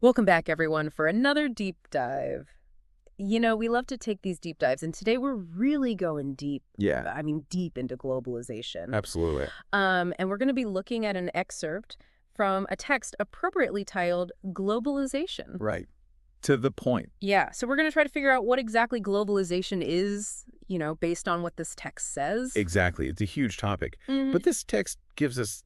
Welcome back, everyone, for another deep dive. We love to take these deep dives, and today we're really going deep. Yeah, I mean, deep into globalization. absolutely. And we're going to be looking at an excerpt from a text appropriately titled Globalization. Right. To the point. Yeah, so we're going to try to figure out what exactly globalization is, based on what this text says. Exactly. It's a huge topic. Mhm. But this text gives us,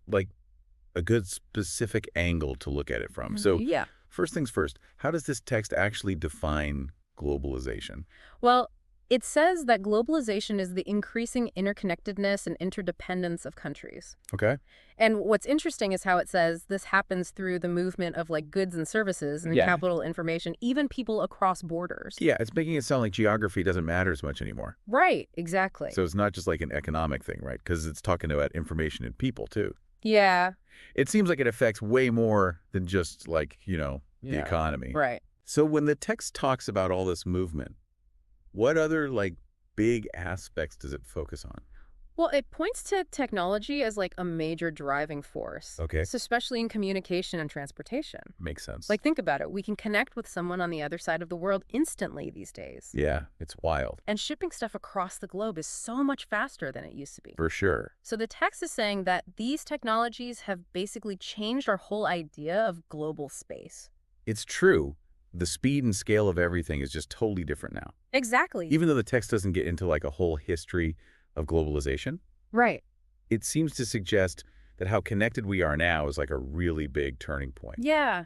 a good specific angle to look at it from. So, Yeah. first things first, how does this text actually define globalization? Well, it says that globalization is the increasing interconnectedness and interdependence of countries. Okay? And what's interesting is how it says this happens through the movement of goods and services and Yeah. capital information, even people across borders. Yeah, it's making it sound like geography doesn't matter as much anymore. Right, exactly. So it's not just like an economic thing, right? Because it's talking about information and people, too. Yeah. It seems like it affects way more than just, the Yeah. economy. Right. So when the text talks about all this movement, what other, big aspects does it focus on? Well, it points to technology as a major driving force. Okay. So especially in communication and transportation. Makes sense. Think about it. We can connect with someone on the other side of the world instantly these days. Yeah, it's wild. And shipping stuff across the globe is so much faster than it used to be. For sure. So the text is saying that these technologies have basically changed our whole idea of global space. It's true. The speed and scale of everything is just totally different now. Exactly. Even though the text doesn't get into a whole history of globalization, Right. it seems to suggest that how connected we are now is a really big turning point. Yeah.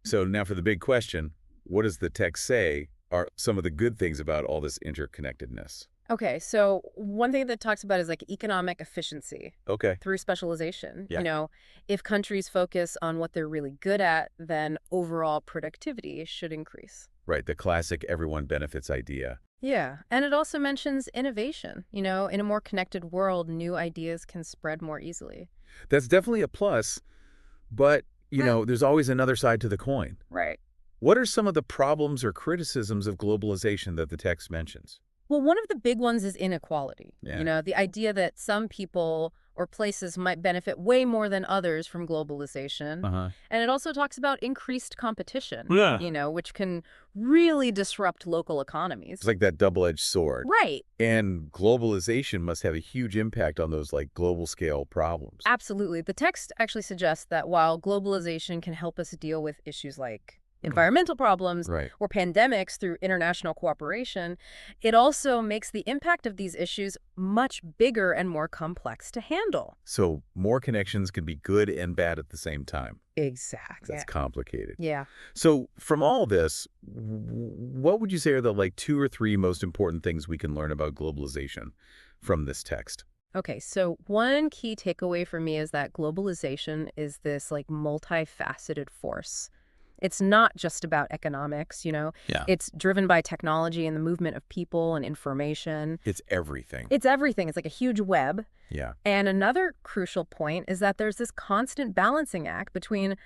So now for the big question, what does the text say are some of the good things about all this interconnectedness? Okay, so one thing that talks about is economic efficiency Okay. through specialization. Yeah. If countries focus on what they're really good at, then overall productivity should increase. Right, the classic everyone benefits idea. Yeah, and it also mentions innovation. In a more connected world, new ideas can spread more easily. That's definitely a plus, but, there's always another side to the coin. Right. What are some of the problems or criticisms of globalization that the text mentions? Well, one of the big ones is inequality. Yeah. The idea that some people or places might benefit way more than others from globalization. Uh-huh. And it also talks about increased competition, Yeah. Which can really disrupt local economies. It's like that double-edged sword. Right. And globalization must have a huge impact on those, global scale problems. Absolutely. The text actually suggests that while globalization can help us deal with issues like environmental problems Right. or pandemics through international cooperation, it also makes the impact of these issues much bigger and more complex to handle. So more connections can be good and bad at the same time. Exactly. That's complicated. Yeah. So from all this, what would you say are the two or three most important things we can learn about globalization from this text? Okay, so one key takeaway for me is that globalization is this multifaceted force. It's not just about economics, Yeah. It's driven by technology and the movement of people and information. It's everything. It's everything. It's like a huge web. Yeah. And another crucial point is that there's this constant balancing act between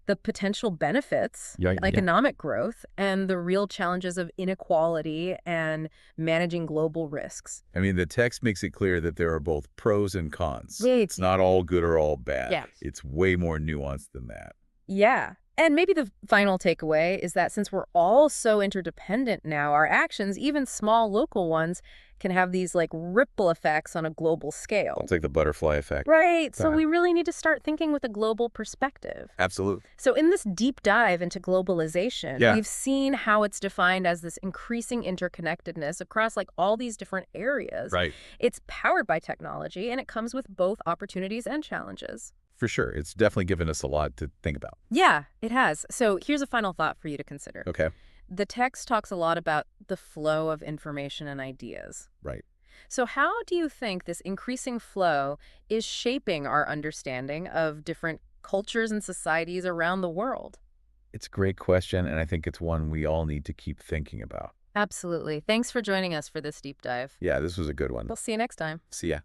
the potential benefits, Yeah. economic growth, and the real challenges of inequality and managing global risks. I mean, the text makes it clear that there are both pros and cons. Yeah, It's not all good or all bad. Yeah. It's way more nuanced than that. Yeah. And maybe the final takeaway is that since we're all so interdependent now, our actions, even small local ones, can have these ripple effects on a global scale. It's like the butterfly effect. Right. So Yeah. we really need to start thinking with a global perspective. Absolutely. So in this deep dive into globalization, Yeah. we've seen how it's defined as this increasing interconnectedness across all these different areas. Right. It's powered by technology, and it comes with both opportunities and challenges. For sure. It's definitely given us a lot to think about. Yeah, it has. So here's a final thought for you to consider. Okay. The text talks a lot about the flow of information and ideas. Right. So how do you think this increasing flow is shaping our understanding of different cultures and societies around the world? It's a great question, and I think it's one we all need to keep thinking about. Absolutely. Thanks for joining us for this deep dive. Yeah, this was a good one. We'll see you next time. See ya.